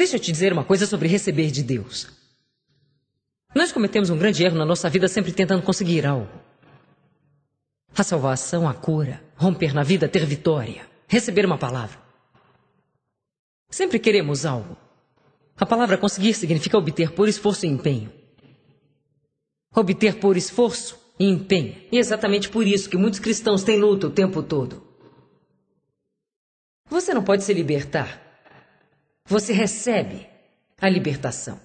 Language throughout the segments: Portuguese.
Deixa eu te dizer uma coisa sobre receber de Deus. Nós cometemos um grande erro na nossa vida sempre tentando conseguir algo. A salvação, a cura, romper na vida, ter vitória, receber uma palavra. Sempre queremos algo. A palavra conseguir significa obter por esforço e empenho. Obter por esforço e empenho. E é exatamente por isso que muitos cristãos têm luta o tempo todo. Você não pode se libertar. Você recebe a libertação.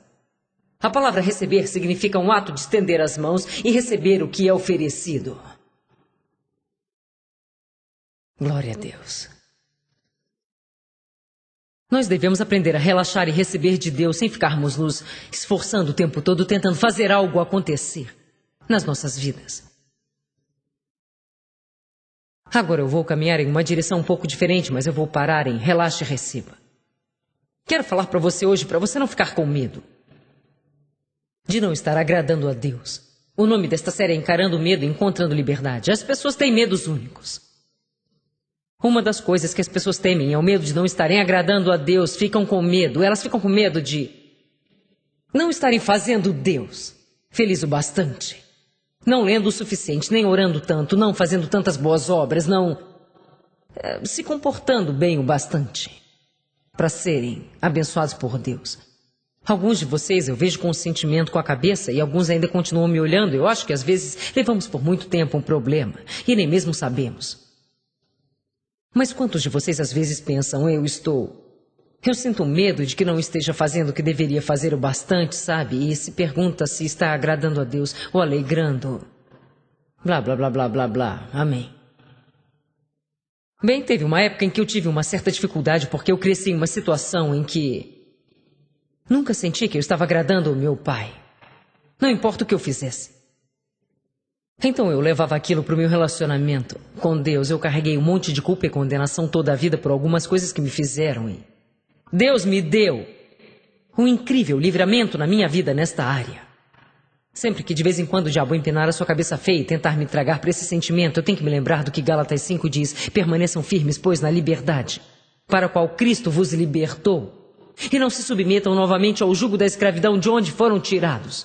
A palavra receber significa um ato de estender as mãos e receber o que é oferecido. Glória a Deus. Nós devemos aprender a relaxar e receber de Deus sem ficarmos nos esforçando o tempo todo tentando fazer algo acontecer nas nossas vidas. Agora eu vou caminhar em uma direção um pouco diferente, mas eu vou parar em relaxe e receba. Quero falar para você hoje, para você não ficar com medo de não estar agradando a Deus. O nome desta série é Encarando o Medo e Encontrando Liberdade. As pessoas têm medos únicos. Uma das coisas que as pessoas temem é o medo de não estarem agradando a Deus. Ficam com medo. Elas ficam com medo de não estarem fazendo Deus feliz o bastante. Não lendo o suficiente, nem orando tanto, não fazendo tantas boas obras, não se comportando bem o bastante para serem abençoados por Deus. Alguns de vocês eu vejo com um sentimento com a cabeça e alguns ainda continuam me olhando. Eu acho que às vezes levamos por muito tempo um problema e nem mesmo sabemos. Mas quantos de vocês às vezes pensam, eu sinto medo de que não esteja fazendo o que deveria fazer o bastante, sabe? E se pergunta se está agradando a Deus ou alegrando. Blá, blá, blá, blá, blá, blá. Amém. Bem, teve uma época em que eu tive uma certa dificuldade porque eu cresci em uma situação em que nunca senti que eu estava agradando o meu pai. Não importa o que eu fizesse. Então eu levava aquilo para o meu relacionamento com Deus. Eu carreguei um monte de culpa e condenação toda a vida por algumas coisas que me fizeram. E Deus me deu um incrível livramento na minha vida nesta área. Sempre que de vez em quando o diabo empinar a sua cabeça feia e tentar me tragar para esse sentimento, eu tenho que me lembrar do que Gálatas 5 diz: permaneçam firmes, pois, na liberdade, para a qual Cristo vos libertou, e não se submetam novamente ao jugo da escravidão de onde foram tirados.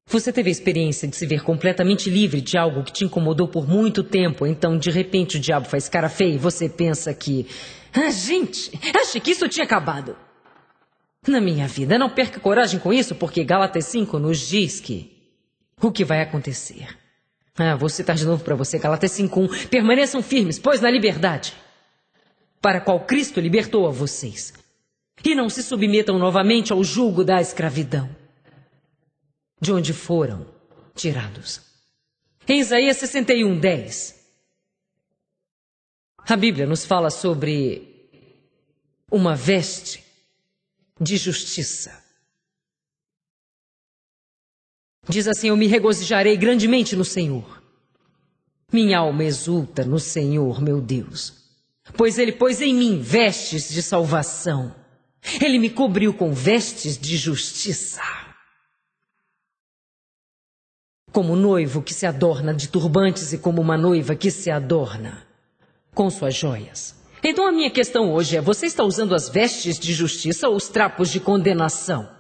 Você teve a experiência de se ver completamente livre de algo que te incomodou por muito tempo, então de repente o diabo faz cara feia e você pensa que... gente, achei que isso tinha acabado. Na minha vida, não perca coragem com isso, porque Gálatas 5 nos diz que o que vai acontecer. Vou citar de novo para você, Gálatas 5:1. Permaneçam firmes, pois na liberdade, para a qual Cristo libertou a vocês. E não se submetam novamente ao jugo da escravidão, de onde foram tirados. Em Isaías 61:10, a Bíblia nos fala sobre uma veste de justiça. Diz assim: eu me regozijarei grandemente no Senhor. Minha alma exulta no Senhor, meu Deus, pois Ele pôs em mim vestes de salvação. Ele me cobriu com vestes de justiça. Como noivo que se adorna de turbantes e como uma noiva que se adorna com suas joias. Então a minha questão hoje é: você está usando as vestes de justiça ou os trapos de condenação?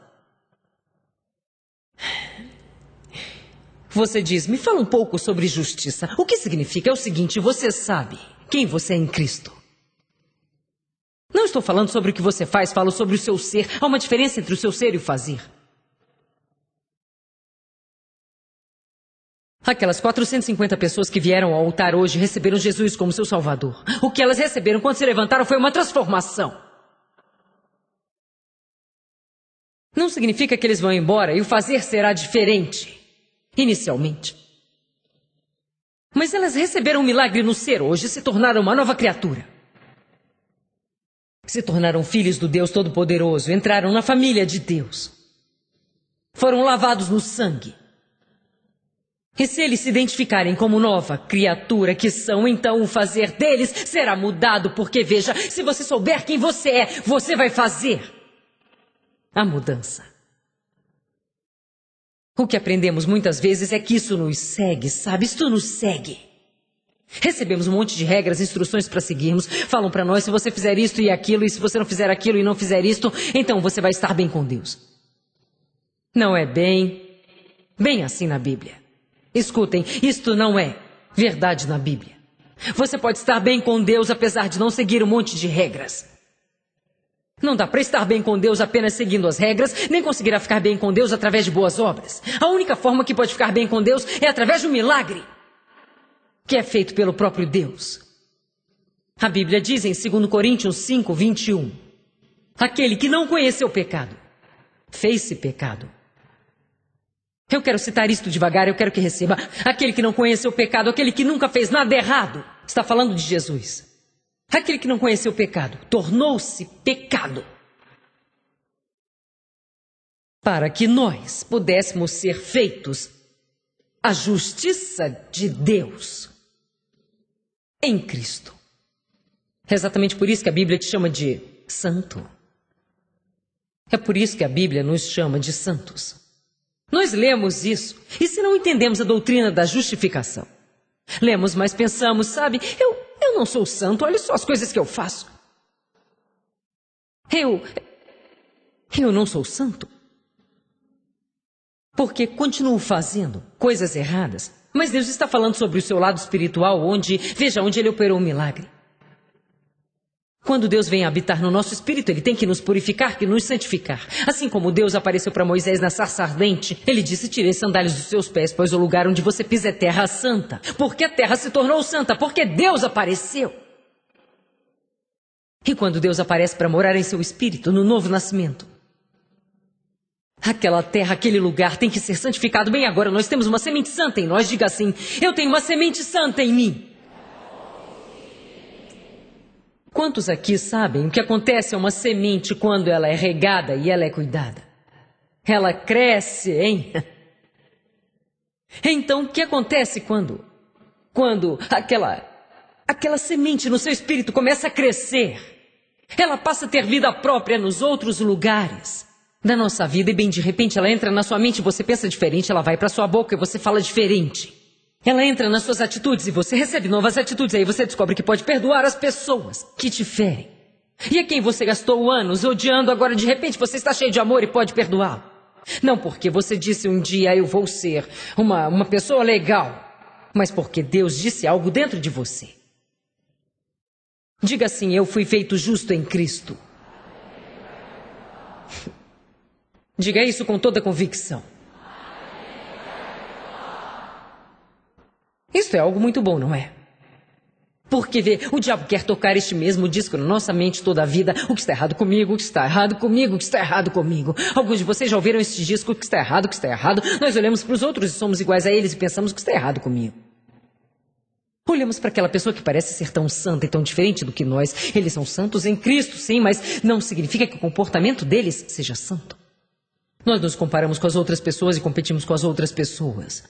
Você diz, me fala um pouco sobre justiça. O que significa? É o seguinte, você sabe quem você é em Cristo. Não estou falando sobre o que você faz, falo sobre o seu ser. Há uma diferença entre o seu ser e o fazer. Aquelas 450 pessoas que vieram ao altar hoje receberam Jesus como seu Salvador. O que elas receberam quando se levantaram foi uma transformação. Não significa que eles vão embora e o fazer será diferente, inicialmente. Mas elas receberam um milagre no ser hoje e se tornaram uma nova criatura. Se tornaram filhos do Deus Todo-Poderoso, entraram na família de Deus. Foram lavados no sangue. E se eles se identificarem como nova criatura que são, então o fazer deles será mudado, porque veja, se você souber quem você é, você vai fazer a mudança. O que aprendemos muitas vezes é que isso nos segue, sabe? Isso nos segue. Recebemos um monte de regras, instruções para seguirmos. Falam para nós, se você fizer isto e aquilo, e se você não fizer aquilo e não fizer isto, então você vai estar bem com Deus. Não é bem assim na Bíblia. Escutem, isto não é verdade na Bíblia. Você pode estar bem com Deus apesar de não seguir um monte de regras. Não dá para estar bem com Deus apenas seguindo as regras, nem conseguirá ficar bem com Deus através de boas obras. A única forma que pode ficar bem com Deus é através de um milagre, que é feito pelo próprio Deus. A Bíblia diz em 2 Coríntios 5, 21, aquele que não conheceu o pecado, fez-se pecado. Eu quero citar isto devagar, eu quero que receba. Aquele que não conheceu o pecado, aquele que nunca fez nada errado, está falando de Jesus. Aquele que não conheceu o pecado, tornou-se pecado, para que nós pudéssemos ser feitos a justiça de Deus em Cristo. É exatamente por isso que a Bíblia te chama de santo. É por isso que a Bíblia nos chama de santos. Nós lemos isso, e se não entendemos a doutrina da justificação, lemos, mas pensamos, sabe, eu não sou santo, olha só as coisas que eu faço. Eu não sou santo. Porque continuo fazendo coisas erradas. Mas Deus está falando sobre o seu lado espiritual, onde Ele operou um milagre. Quando Deus vem habitar no nosso espírito, Ele tem que nos purificar, que nos santificar. Assim como Deus apareceu para Moisés na sarça ardente, Ele disse, tire as sandálias dos seus pés, pois o lugar onde você pisa é terra santa. Porque a terra se tornou santa, porque Deus apareceu. E quando Deus aparece para morar em seu espírito, no novo nascimento, aquela terra, aquele lugar tem que ser santificado. Bem, agora nós temos uma semente santa em nós. Diga assim, eu tenho uma semente santa em mim. Quantos aqui sabem o que acontece a uma semente quando ela é regada e ela é cuidada? Ela cresce, hein? Então, o que acontece quando aquela semente no seu espírito começa a crescer? Ela passa a ter vida própria nos outros lugares da nossa vida e bem de repente ela entra na sua mente, você pensa diferente, ela vai para sua boca e você fala diferente. Ela entra nas suas atitudes e você recebe novas atitudes, aí você descobre que pode perdoar as pessoas que te ferem. E a quem você gastou anos odiando, agora de repente você está cheio de amor e pode perdoá-lo. Não porque você disse um dia eu vou ser uma pessoa legal, mas porque Deus disse algo dentro de você. Diga assim, eu fui feito justo em Cristo. Diga isso com toda convicção. Isso é algo muito bom, não é? Porque, vê, o diabo quer tocar este mesmo disco na nossa mente toda a vida. O que está errado comigo, o que está errado comigo, o que está errado comigo. Alguns de vocês já ouviram este disco, o que está errado, o que está errado. Nós olhamos para os outros e somos iguais a eles e pensamos o que está errado comigo. Olhamos para aquela pessoa que parece ser tão santa e tão diferente do que nós. Eles são santos em Cristo, sim, mas não significa que o comportamento deles seja santo. Nós nos comparamos com as outras pessoas e competimos com as outras pessoas.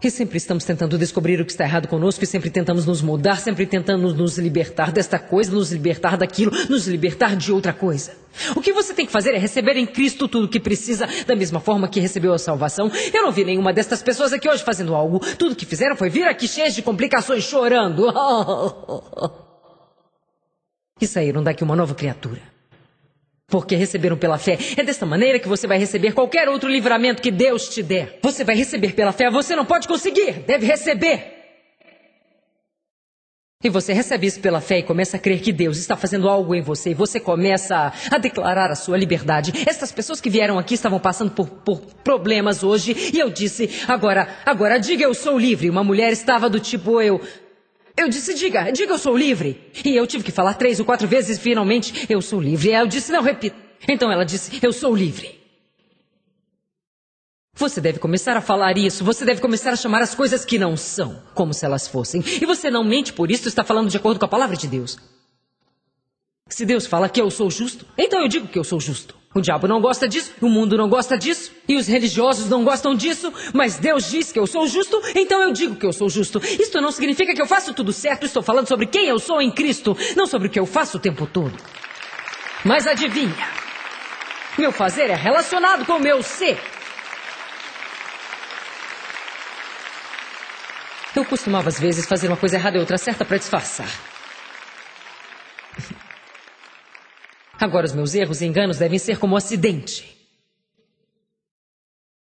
E sempre estamos tentando descobrir o que está errado conosco e sempre tentamos nos mudar, sempre tentamos nos libertar desta coisa, nos libertar daquilo, nos libertar de outra coisa. O que você tem que fazer é receber em Cristo tudo o que precisa, da mesma forma que recebeu a salvação. Eu não vi nenhuma destas pessoas aqui hoje fazendo algo. Tudo que fizeram foi vir aqui cheias de complicações, chorando. E saíram daqui uma nova criatura. Porque receberam pela fé. É desta maneira que você vai receber qualquer outro livramento que Deus te der. Você vai receber pela fé, você não pode conseguir, deve receber. E você recebe isso pela fé e começa a crer que Deus está fazendo algo em você. E você começa a declarar a sua liberdade. Essas pessoas que vieram aqui estavam passando por problemas hoje. E eu disse, agora diga eu sou livre. Uma mulher estava do tipo Eu disse, diga eu sou livre. E eu tive que falar 3 ou 4 vezes e finalmente eu sou livre. E eu disse, não, repita. Então ela disse, eu sou livre. Você deve começar a falar isso. Você deve começar a chamar as coisas que não são, como se elas fossem. E você não mente por isso, está falando de acordo com a palavra de Deus. Se Deus fala que eu sou justo, então eu digo que eu sou justo. O diabo não gosta disso, o mundo não gosta disso, e os religiosos não gostam disso, mas Deus diz que eu sou justo, então eu digo que eu sou justo. Isto não significa que eu faço tudo certo, estou falando sobre quem eu sou em Cristo, não sobre o que eu faço o tempo todo. Mas adivinha, meu fazer é relacionado com o meu ser. Eu costumava, às vezes, fazer uma coisa errada e outra certa para disfarçar. Agora, os meus erros e enganos devem ser como um acidente.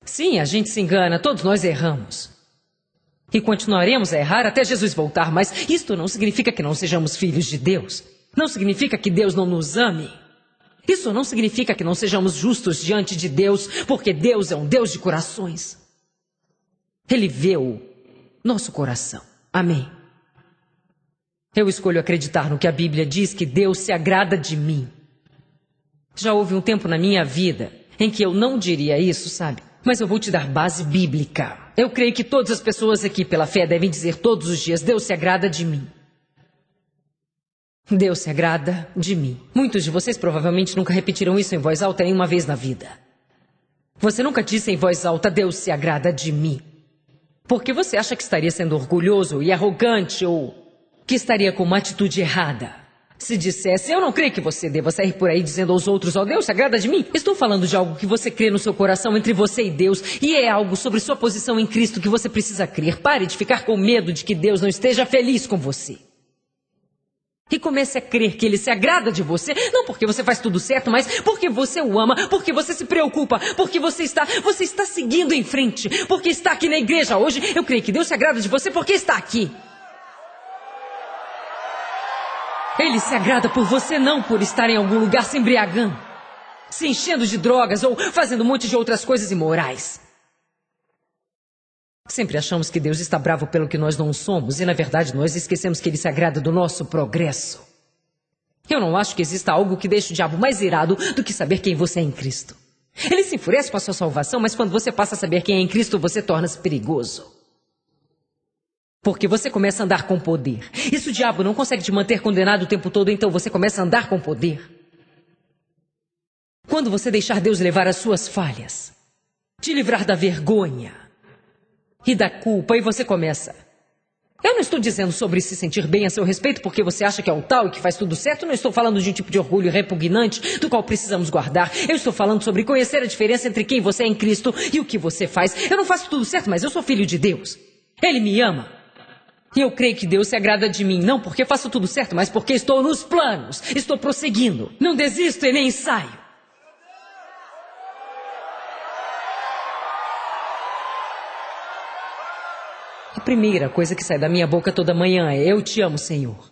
Sim, a gente se engana, todos nós erramos. E continuaremos a errar até Jesus voltar, mas isto não significa que não sejamos filhos de Deus. Não significa que Deus não nos ame. Isso não significa que não sejamos justos diante de Deus, porque Deus é um Deus de corações. Ele vê o nosso coração. Amém. Eu escolho acreditar no que a Bíblia diz, que Deus se agrada de mim. Já houve um tempo na minha vida em que eu não diria isso, sabe? Mas eu vou te dar base bíblica. Eu creio que todas as pessoas aqui pela fé devem dizer todos os dias: Deus se agrada de mim. Deus se agrada de mim. Muitos de vocês provavelmente nunca repetiram isso em voz alta nenhuma vez na vida. Você nunca disse em voz alta: Deus se agrada de mim. Porque você acha que estaria sendo orgulhoso e arrogante ou que estaria com uma atitude errada. Se dissesse: eu não creio que você deva sair por aí dizendo aos outros: ó, Deus se agrada de mim. Estou falando de algo que você crê no seu coração entre você e Deus, e é algo sobre sua posição em Cristo que você precisa crer. Pare de ficar com medo de que Deus não esteja feliz com você. E comece a crer que Ele se agrada de você, não porque você faz tudo certo, mas porque você o ama, porque você se preocupa, porque você está seguindo em frente, porque está aqui na igreja hoje. Eu creio que Deus se agrada de você porque está aqui. Ele se agrada por você, não por estar em algum lugar se embriagando, se enchendo de drogas ou fazendo um monte de outras coisas imorais. Sempre achamos que Deus está bravo pelo que nós não somos e, na verdade, nós esquecemos que Ele se agrada do nosso progresso. Eu não acho que exista algo que deixe o diabo mais irado do que saber quem você é em Cristo. Ele se enfurece com a sua salvação, mas quando você passa a saber quem é em Cristo, você torna-se perigoso. Porque você começa a andar com poder. E se o diabo não consegue te manter condenado o tempo todo, então você começa a andar com poder. Quando você deixar Deus levar as suas falhas, te livrar da vergonha e da culpa, e você começa. Eu não estou dizendo sobre se sentir bem a seu respeito porque você acha que é o tal e que faz tudo certo. Não estou falando de um tipo de orgulho repugnante do qual precisamos guardar. Eu estou falando sobre conhecer a diferença entre quem você é em Cristo e o que você faz. Eu não faço tudo certo, mas eu sou filho de Deus. Ele me ama. E eu creio que Deus se agrada de mim, não porque faço tudo certo, mas porque estou nos planos, estou prosseguindo, não desisto e nem saio. A primeira coisa que sai da minha boca toda manhã é: eu te amo, Senhor.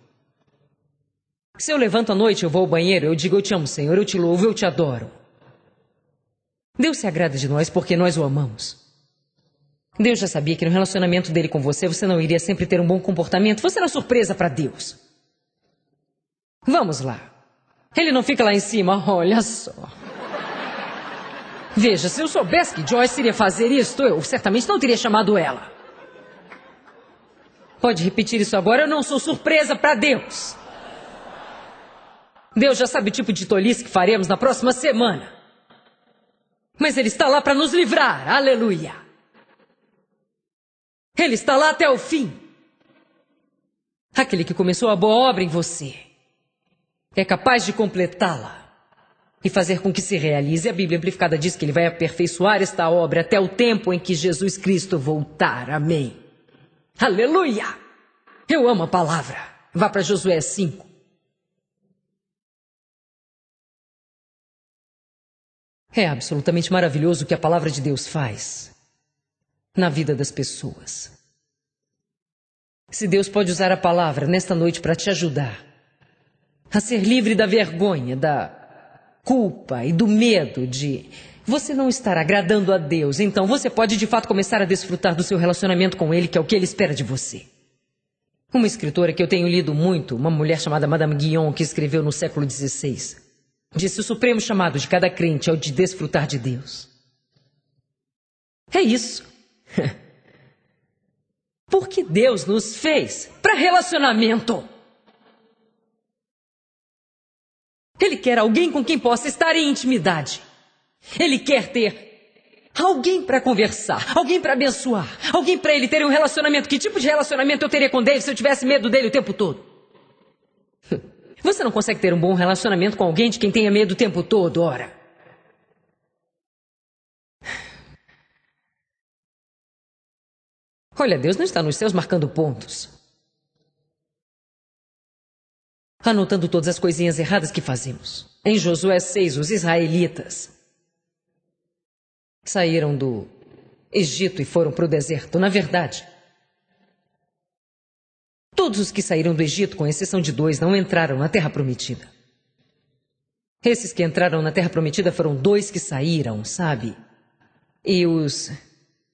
Se eu levanto à noite, eu vou ao banheiro, eu digo: eu te amo, Senhor, eu te louvo, eu te adoro. Deus se agrada de nós porque nós o amamos. Deus já sabia que no relacionamento dele com você, você não iria sempre ter um bom comportamento. Você não é surpresa para Deus. Vamos lá. Ele não fica lá em cima, olha só. Veja, se eu soubesse que Joyce iria fazer isto, eu certamente não teria chamado ela. Pode repetir isso agora? Eu não sou surpresa para Deus. Deus já sabe o tipo de tolice que faremos na próxima semana. Mas Ele está lá para nos livrar. Aleluia. Ele está lá até o fim. Aquele que começou a boa obra em você é capaz de completá-la e fazer com que se realize. A Bíblia Amplificada diz que Ele vai aperfeiçoar esta obra até o tempo em que Jesus Cristo voltar. Amém. Aleluia! Eu amo a palavra. Vá para Josué 5. É absolutamente maravilhoso o que a palavra de Deus faz na vida das pessoas. Se Deus pode usar a palavra nesta noite para te ajudar a ser livre da vergonha, da culpa e do medo de você não estar agradando a Deus, então você pode de fato começar a desfrutar do seu relacionamento com Ele, que é o que Ele espera de você. Uma escritora que eu tenho lido muito, uma mulher chamada Madame Guyon, que escreveu no século XVI, disse: o supremo chamado de cada crente é o de desfrutar de Deus. É isso. Porque Deus nos fez para relacionamento. Ele quer alguém com quem possa estar em intimidade. Ele quer ter alguém para conversar, alguém para abençoar, alguém para ele ter um relacionamento. Que tipo de relacionamento eu teria com Deus se eu tivesse medo dele o tempo todo? Você não consegue ter um bom relacionamento com alguém de quem tenha medo o tempo todo, ora. Olha, Deus não está nos céus marcando pontos, anotando todas as coisinhas erradas que fazemos. Em Josué 6, os israelitas saíram do Egito e foram para o deserto. Na verdade, todos os que saíram do Egito, com exceção de 2, não entraram na Terra Prometida. Esses que entraram na Terra Prometida foram 2 que saíram, sabe? E os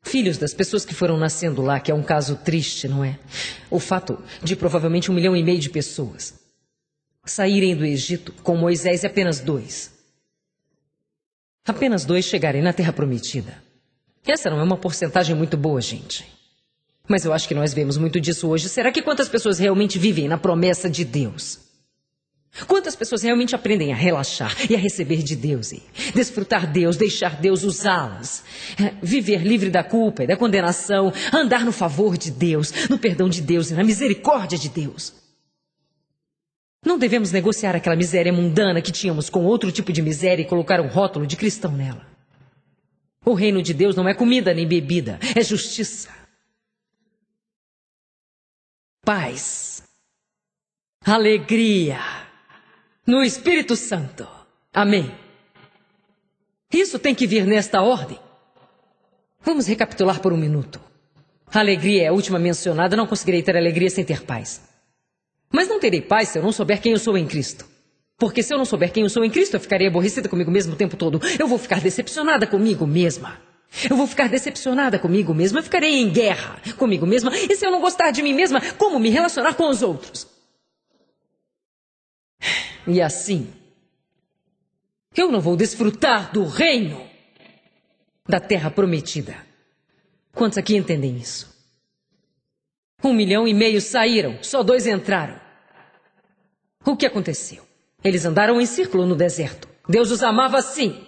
filhos das pessoas que foram nascendo lá, que é um caso triste, não é? O fato de provavelmente 1,5 milhão de pessoas saírem do Egito com Moisés e apenas 2. Apenas 2 chegarem na Terra Prometida. Essa não é uma porcentagem muito boa, gente. Mas eu acho que nós vemos muito disso hoje. Será que quantas pessoas realmente vivem na promessa de Deus? Quantas pessoas realmente aprendem a relaxar e a receber de Deus e desfrutar Deus, deixar Deus usá-las, viver livre da culpa e da condenação, andar no favor de Deus, no perdão de Deus e na misericórdia de Deus? Não devemos negociar aquela miséria mundana que tínhamos com outro tipo de miséria e colocar um rótulo de cristão nela. O reino de Deus não é comida nem bebida, é justiça, paz, alegria no Espírito Santo. Amém. Isso tem que vir nesta ordem. Vamos recapitular por um minuto. A alegria é a última mencionada. Não conseguirei ter alegria sem ter paz. Mas não terei paz se eu não souber quem eu sou em Cristo. Porque se eu não souber quem eu sou em Cristo, eu ficarei aborrecida comigo mesmo o tempo todo. Eu vou ficar decepcionada comigo mesma. Eu vou ficar decepcionada comigo mesma. Eu ficarei em guerra comigo mesma. E se eu não gostar de mim mesma, como me relacionar com os outros? E assim, eu não vou desfrutar do reino da terra prometida. Quantos aqui entendem isso? 1,5 milhão saíram, só 2 entraram. O que aconteceu? Eles andaram em círculo no deserto. Deus os amava, sim.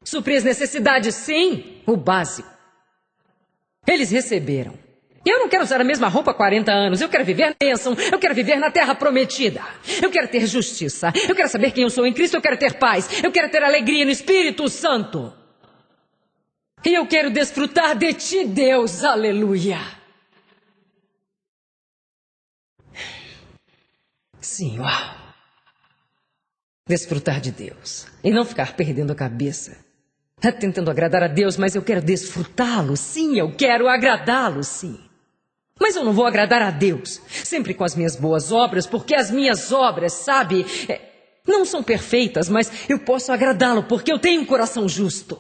Suprir as necessidades, sim. O básico. Eles receberam. E eu não quero usar a mesma roupa há 40 anos. Eu quero viver na bênção. Eu quero viver na terra prometida. Eu quero ter justiça. Eu quero saber quem eu sou em Cristo. Eu quero ter paz. Eu quero ter alegria no Espírito Santo. E eu quero desfrutar de ti, Deus. Aleluia. Sim, uau. Desfrutar de Deus. E não ficar perdendo a cabeça. Tentando agradar a Deus, mas eu quero desfrutá-lo. Sim, eu quero agradá-lo, sim. Mas eu não vou agradar a Deus sempre com as minhas boas obras, porque as minhas obras, sabe, não são perfeitas, mas eu posso agradá-lo porque eu tenho um coração justo.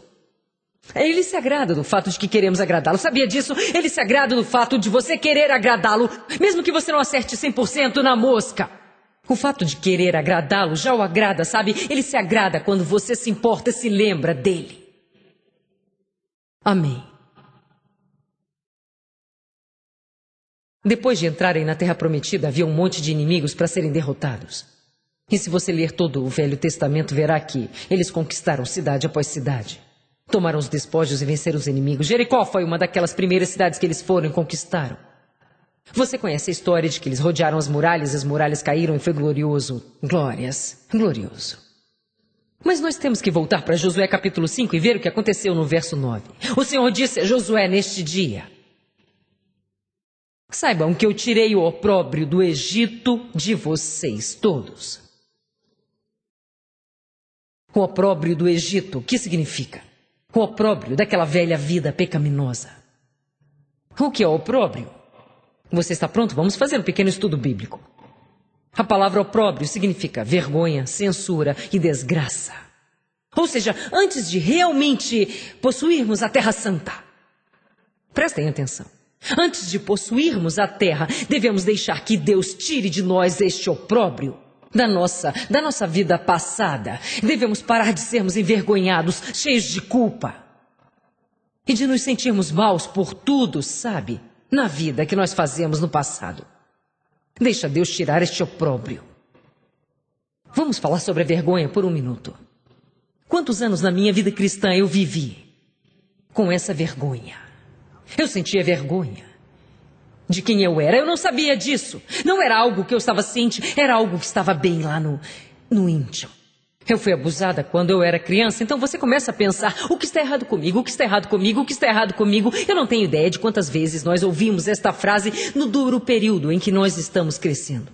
Ele se agrada do fato de que queremos agradá-lo. Sabia disso? Ele se agrada do fato de você querer agradá-lo, mesmo que você não acerte 100% na mosca. O fato de querer agradá-lo já o agrada, sabe? Ele se agrada quando você se importa e se lembra dele. Amém. Depois de entrarem na Terra Prometida, havia um monte de inimigos para serem derrotados. E se você ler todo o Velho Testamento, verá que eles conquistaram cidade após cidade. Tomaram os despojos e venceram os inimigos. Jericó foi uma daquelas primeiras cidades que eles foram e conquistaram. Você conhece a história de que eles rodearam as muralhas caíram e foi glorioso. Glórias. Glorioso. Mas nós temos que voltar para Josué capítulo 5 e ver o que aconteceu no verso 9. O Senhor disse a Josué neste dia: saibam que eu tirei o opróbrio do Egito de vocês todos. O opróbrio do Egito, o que significa? O opróbrio daquela velha vida pecaminosa. O que é opróbrio? Você está pronto? Vamos fazer um pequeno estudo bíblico. A palavra opróbrio significa vergonha, censura e desgraça. Ou seja, antes de realmente possuirmos a Terra Santa, prestem atenção. Antes de possuirmos a terra, devemos deixar que Deus tire de nós este opróbrio da nossa vida passada. Devemos parar de sermos envergonhados, cheios de culpa e de nos sentirmos maus por tudo, sabe, na vida que nós fazemos no passado. Deixa Deus tirar este opróbrio. Vamos falar sobre a vergonha por um minuto. Quantos anos na minha vida cristã eu vivi com essa vergonha? Eu sentia vergonha de quem eu era. Eu não sabia disso. Não era algo que eu estava ciente, era algo que estava bem lá no íntimo. Eu fui abusada quando eu era criança, então você começa a pensar, o que está errado comigo, o que está errado comigo, o que está errado comigo? Eu não tenho ideia de quantas vezes nós ouvimos esta frase no duro período em que nós estamos crescendo.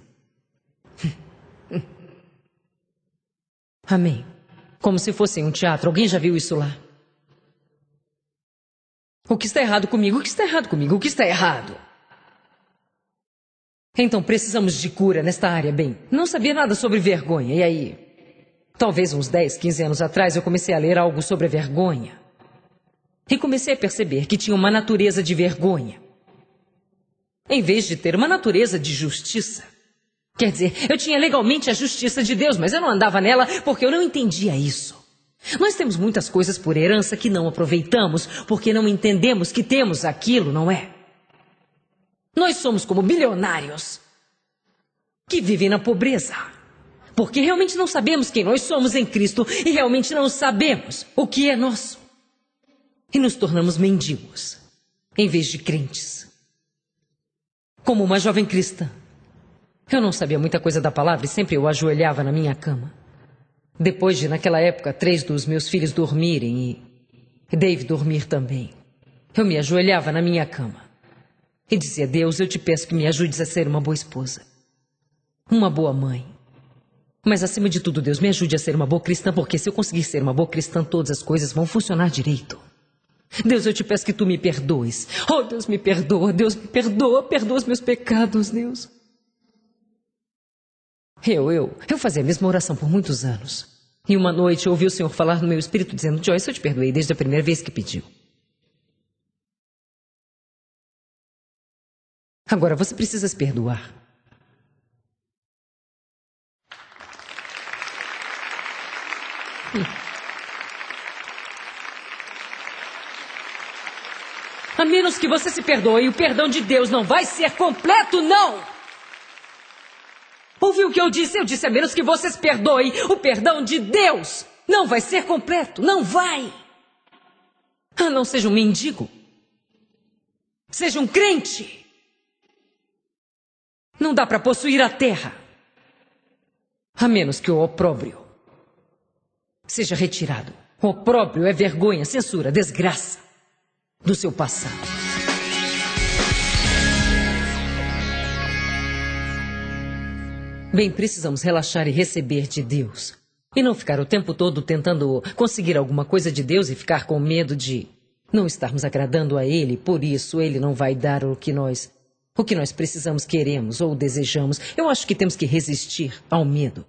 Amém. Como se fosse em um teatro. Alguém já viu isso lá? O que está errado comigo? O que está errado comigo? O que está errado? Então precisamos de cura nesta área. Bem, não sabia nada sobre vergonha. E aí? Talvez uns 10, 15 anos atrás eu comecei a ler algo sobre a vergonha. E comecei a perceber que tinha uma natureza de vergonha, em vez de ter uma natureza de justiça. Quer dizer, eu tinha legalmente a justiça de Deus, mas eu não andava nela porque eu não entendia isso. Nós temos muitas coisas por herança que não aproveitamos porque não entendemos que temos aquilo, não é? Nós somos como bilionários que vivem na pobreza, porque realmente não sabemos quem nós somos em Cristo e realmente não sabemos o que é nosso. E nos tornamos mendigos, em vez de crentes. Como uma jovem cristã, eu não sabia muita coisa da palavra e sempre eu ajoelhava na minha cama. Depois de, naquela época, 3 dos meus filhos dormirem e Dave dormir também, eu me ajoelhava na minha cama e dizia, Deus, eu te peço que me ajudes a ser uma boa esposa, uma boa mãe. Mas, acima de tudo, Deus, me ajude a ser uma boa cristã, porque se eu conseguir ser uma boa cristã, todas as coisas vão funcionar direito. Deus, eu te peço que tu me perdoes. Oh, Deus, me perdoa, perdoa os meus pecados, Deus. Eu fazia a mesma oração por muitos anos. E uma noite eu ouvi o Senhor falar no meu espírito, dizendo, Joyce, eu te perdoei desde a primeira vez que pediu. Agora você precisa se perdoar. A menos que você se perdoe, o perdão de Deus não vai ser completo, não! Ouviu o que eu disse? Eu disse, a menos que você se perdoe, o perdão de Deus não vai ser completo, não vai! Ah, não seja um mendigo. Seja um crente. Não dá para possuir a terra, a menos que o opróbrio seja retirado. O opróbrio é vergonha, censura, desgraça do seu passado. Bem, precisamos relaxar e receber de Deus. E não ficar o tempo todo tentando conseguir alguma coisa de Deus e ficar com medo de não estarmos agradando a Ele. Por isso, Ele não vai dar o que nós precisamos, queremos ou desejamos. Eu acho que temos que resistir ao medo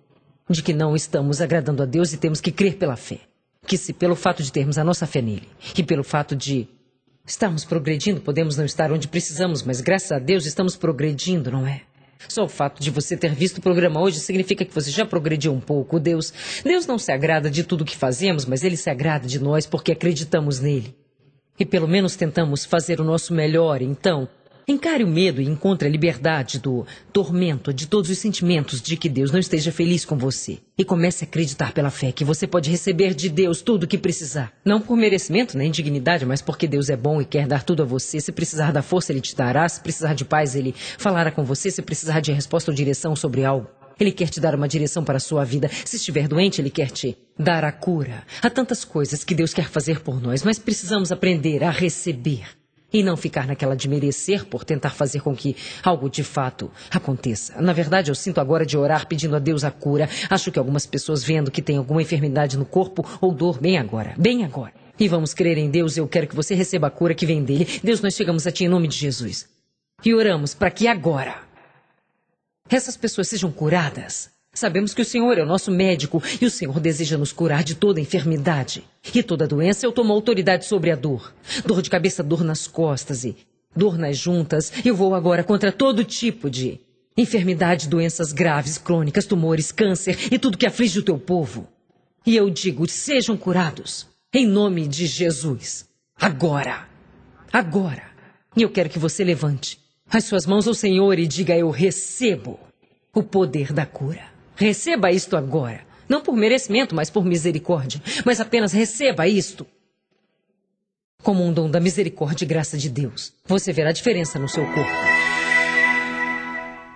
de que não estamos agradando a Deus e temos que crer pela fé. Que se pelo fato de termos a nossa fé nele e pelo fato de estarmos progredindo, podemos não estar onde precisamos, mas graças a Deus estamos progredindo, não é? Só o fato de você ter visto o programa hoje significa que você já progrediu um pouco. Deus não se agrada de tudo o que fazemos, mas Ele se agrada de nós porque acreditamos nele. E pelo menos tentamos fazer o nosso melhor. Então, encare o medo e encontre a liberdade do tormento, de todos os sentimentos de que Deus não esteja feliz com você. E comece a acreditar pela fé que você pode receber de Deus tudo o que precisar. Não por merecimento nem dignidade, mas porque Deus é bom e quer dar tudo a você. Se precisar da força, Ele te dará. Se precisar de paz, Ele falará com você. Se precisar de resposta ou direção sobre algo, Ele quer te dar uma direção para a sua vida. Se estiver doente, Ele quer te dar a cura. Há tantas coisas que Deus quer fazer por nós, mas precisamos aprender a receber. E não ficar naquela de merecer por tentar fazer com que algo de fato aconteça. Na verdade, eu sinto agora de orar pedindo a Deus a cura. Acho que algumas pessoas vendo que tem alguma enfermidade no corpo ou dor bem agora. Bem agora. E vamos crer em Deus. Eu quero que você receba a cura que vem dele. Deus, nós chegamos a Ti em nome de Jesus. E oramos para que agora essas pessoas sejam curadas. Sabemos que o Senhor é o nosso médico e o Senhor deseja nos curar de toda enfermidade. E toda doença eu tomo autoridade sobre a dor. Dor de cabeça, dor nas costas e dor nas juntas. Eu vou agora contra todo tipo de enfermidade, doenças graves, crônicas, tumores, câncer e tudo que aflige o teu povo. E eu digo, sejam curados. Em nome de Jesus. Agora. Agora. E eu quero que você levante as suas mãos ao Senhor e diga, eu recebo o poder da cura. Receba isto agora. Não por merecimento, mas por misericórdia. Mas apenas receba isto como um dom da misericórdia e graça de Deus. Você verá a diferença no seu corpo.